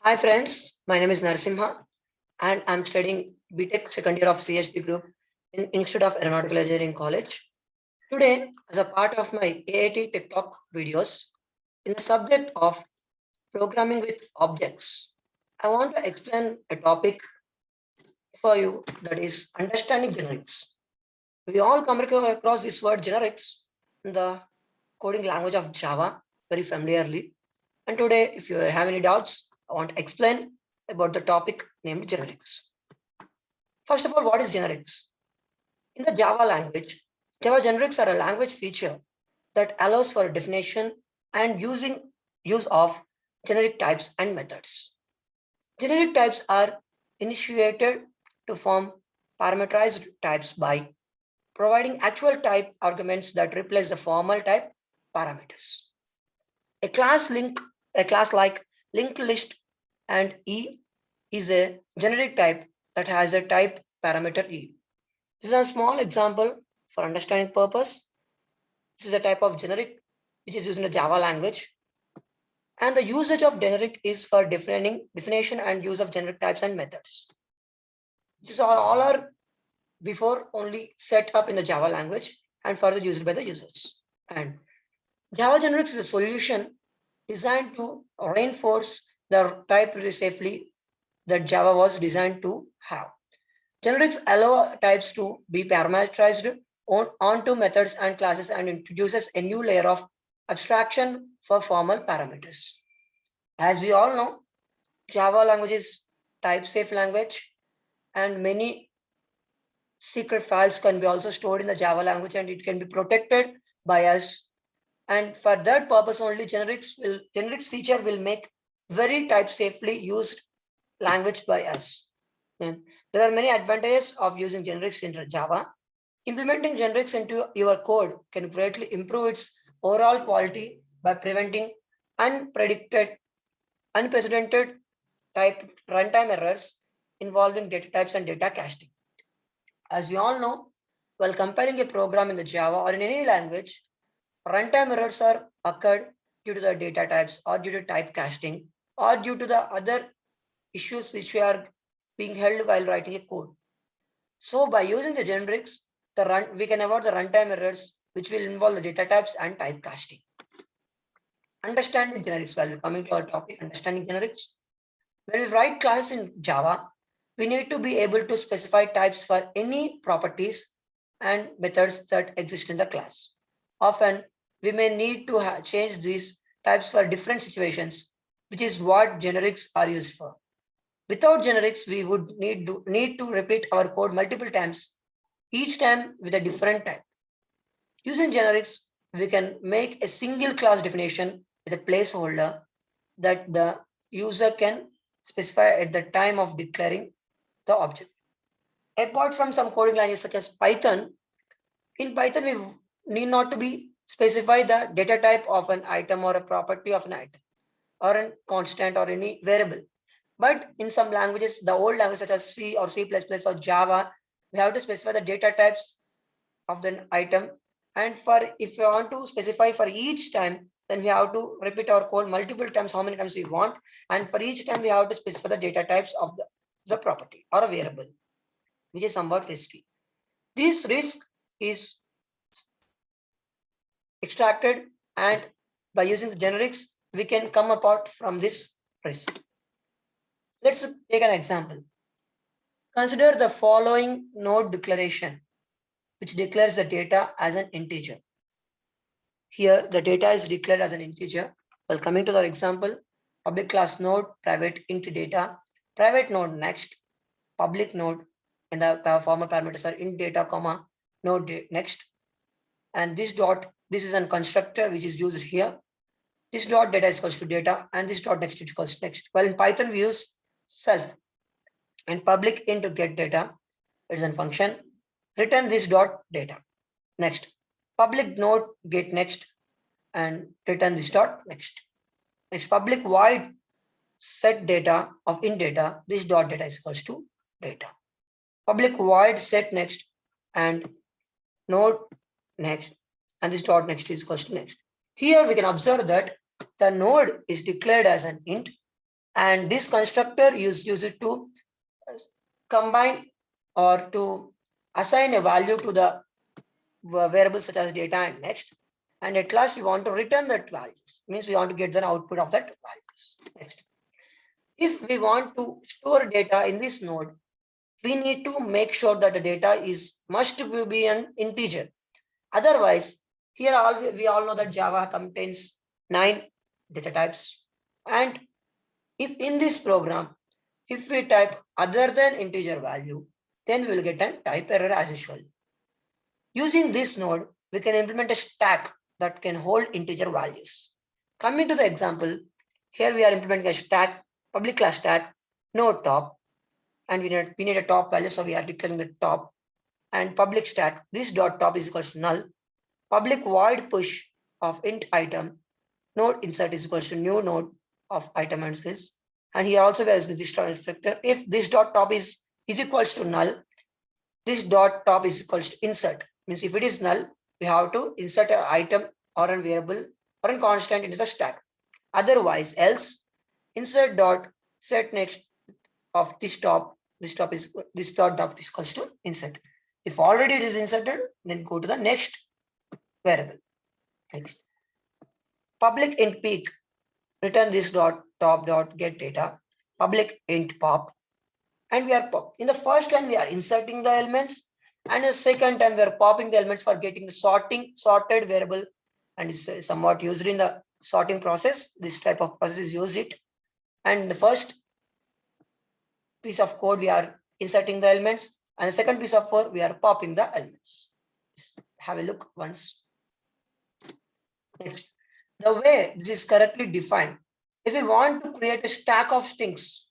Hi friends, my name is Narasimha and I'm studying BTech second year of CHD group in Institute of Aeronautical Engineering College. Today, as a part of my AIT TikTok videos, in the subject of programming with objects, I want to explain a topic for you that is understanding generics. We all come across this word generics in the coding language of Java very familiarly. And today, if you have any doubts, I want to explain about the topic named generics. First of all, what is generics? In the Java language, Java generics are a language feature that allows for definition and use of generic types and methods. Generic types are initiated to form parameterized types by providing actual type arguments that replace the formal type parameters. A a class like linked list and E is a generic type that has a type parameter E. This is a small example for understanding purpose. This is a type of generic which is used in the Java language. And the usage of generic is for definition and use of generic types and methods. These are all are before only set up in the Java language and further used by the users. And Java generics is a solution designed to reinforce the type safely that Java was designed to have. Generics allow types to be parameterized onto methods and classes and introduces a new layer of abstraction for formal parameters. As we all know, Java language is type safe language and many secret files can be also stored in the Java language and it can be protected by us. And for that purpose only generics feature will make very type safely used language by us. And there are many advantages of using generics in Java. Implementing generics into your code can greatly improve its overall quality by preventing unprecedented type runtime errors involving data types and data caching. As we all know, while compiling a program in the Java or in any language, runtime errors are occurred due to the data types or due to type casting or due to the other issues which we are being held while writing a code. So by using the generics, we can avoid the runtime errors which will involve the data types and type casting. Understanding generics. While we're coming to our topic, understanding generics. When we write classes in Java, we need to be able to specify types for any properties and methods that exist in the class. Often, we may need to change these types for different situations, which is what generics are used for. Without generics, we would need to repeat our code multiple times, each time with a different type. Using generics, we can make a single class definition with a placeholder that the user can specify at the time of declaring the object. Apart from some coding languages such as Python, in Python we need not to be specify the data type of an item or a property of an item or a constant or any variable. But in some languages, the old languages such as C or C++ or Java, we have to specify the data types of the item. And if we want to specify for each time, then we have to repeat our code multiple times, how many times we want. And for each time, we have to specify the data types of the property or a variable, which is somewhat risky. This risk is extracted, and by using the generics, we can come apart from this risk. Let's take an example. Consider the following node declaration, which declares the data as an integer. Here, the data is declared as an integer. Well, coming to our example, public class node, private int data, private node next, public node, and the formal parameters are int data, comma, node next. And this is a constructor which is used here. This dot data is equals to data, and this dot next is equals to next. Well, in Python, we use self and public int to get data. It's a function. Return this dot data. Next, public node get next and return this dot next. Next, public void set data of in data. This dot data is equals to data. Public void set next and node next, and this dot next is equals to next. Here we can observe that the node is declared as an int And this constructor use it to combine or to assign a value to the variable such as data and next. And at last we want to return that values, means we want to get the output of that values. Next, if we want to store data in this node, we need to make sure that the data is must be an integer. Otherwise, here we all know that Java contains 9 data types. And if in this program, if we type other than integer value, then we will get a type error as usual. Using this node, we can implement a stack that can hold integer values. Coming to the example, here we are implementing a stack, public class stack, node top, and we need a top value, so we are declaring the top, and public stack, this dot top is equal to null, public void push of int item, node insert is equal to new node of item and skills. And here also there is this constructor. If this dot top is equals to null, this dot top is equals to insert. Means if it is null, we have to insert an item or a variable or a constant into the stack. Otherwise, else insert dot set next of this top. This dot top is equals to insert. If already it is inserted, then go to the next variable. Next, public int peak, return this dot top dot get data, public int pop, and we are pop. In the first line we are inserting the elements, and the second time we are popping the elements for getting the sorted variable, and it's somewhat used in the sorting process. This type of process is used it. And the first piece of code we are inserting the elements, and the second piece of code we are popping the elements. Just have a look once. Next, the way this is correctly defined, if we want to create a stack of strings,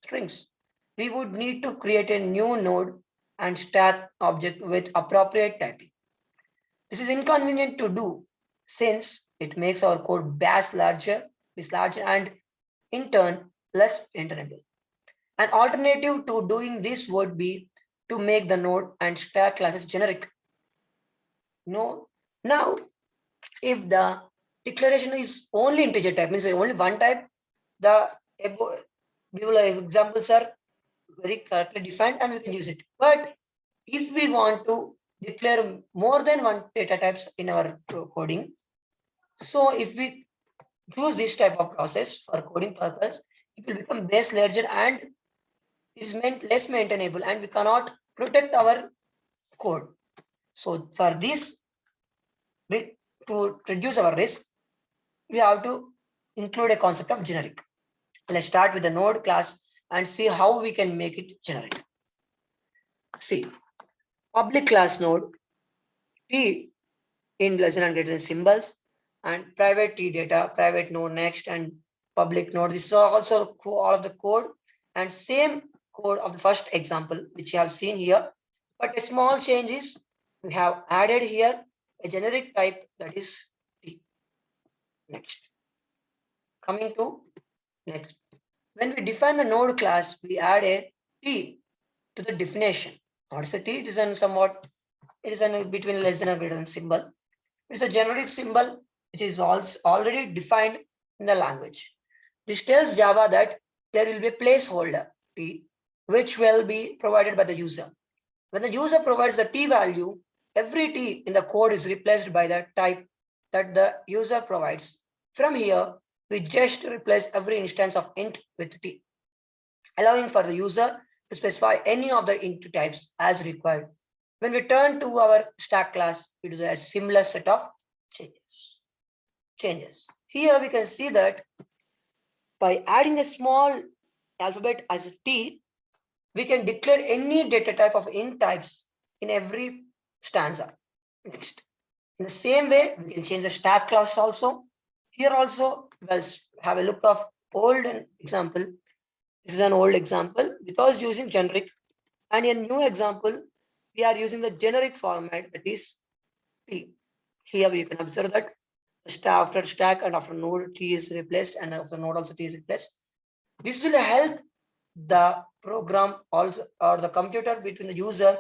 we would need to create a new node and stack object with appropriate typing. This is inconvenient to do since it makes our code base larger, and in turn less maintainable. An alternative to doing this would be to make the node and stack classes generic. No, now if the declaration is only integer type, means only one type, the examples are very correctly defined and we can use it. But if we want to declare more than one data types in our coding, so if we use this type of process for coding purpose, it will become base larger and is less maintainable, and we cannot protect our code. So for this, to reduce our risk, we have to include a concept of generic. Let's start with the node class and see how we can make it generic. See, public class node, T in less than and greater than symbols, and private T data, private node next, and public node. This is also all of the code, and same code of the first example which you have seen here, but a small change is we have added here a generic type, that is T. Next, coming to next, when we define the node class, we add a T to the definition. What is a T? It is an somewhat, it is an between less than or greater than symbol. It's a generic symbol which is also already defined in the language. This tells Java that there will be a placeholder T which will be provided by the user. When the user provides the T value, every T in the code is replaced by the type that the user provides. From here, we just replace every instance of int with T, allowing for the user to specify any of the int types as required. When we turn to our stack class, we do a similar set of changes. Here we can see that by adding a small alphabet as a T, we can declare any data type of int types in every stanza. Next, in the same way, we can change the stack class also. Here also, let's have a look of old example. This is an old example because using generic, and a new example, we are using the generic format, that is T. Here we can observe that after stack and after node T is replaced, and after node also T is replaced. This will help the program also or the computer between the user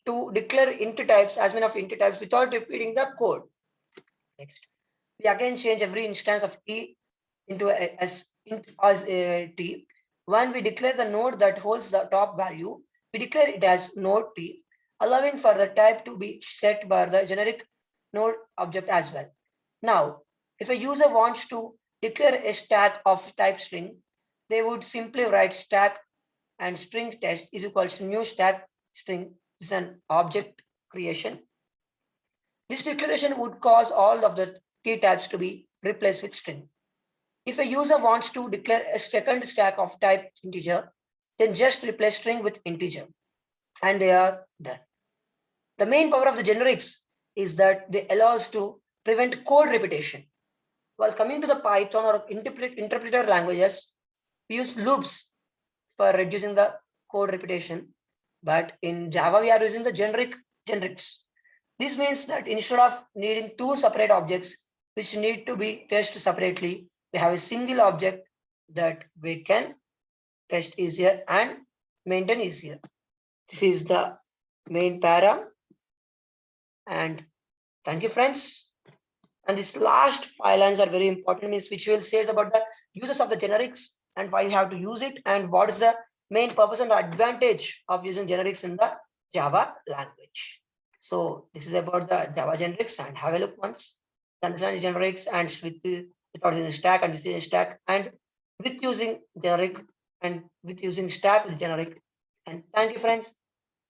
to declare int types, as many of int types, without repeating the code. Next, we again change every instance of T into as as a t. When we declare the node that holds the top value, we declare it as node t, allowing for the type to be set by the generic node object as well. Now, if a user wants to declare a stack of type string, they would simply write stack and string test is equals to new stack string. This is an object creation. This declaration would cause all of the t types to be replaced with string. If a user wants to declare a second stack of type integer, then just replace string with integer and they are done. The main power of the generics is that they allow us to prevent code repetition. While coming to the Python or interpreter languages, we use loops for reducing the code repetition. But in Java, we are using the generics. This means that instead of needing two separate objects which need to be tested separately, we have a single object that we can test easier and maintain easier. This is the main para. And thank you, friends. And this last 5 lines are very important, means which will say about the uses of the generics and why you have to use it and what is the main purpose and the advantage of using generics in the Java language. So this is about the Java generics and have a look once. Understand the generics and without using stack and using stack and with using generic and with using stack with generic. And thank you, friends.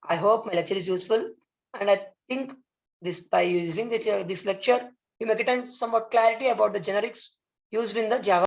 I hope my lecture is useful. And I think this by using this lecture, you may get somewhat clarity about the generics used in the Java.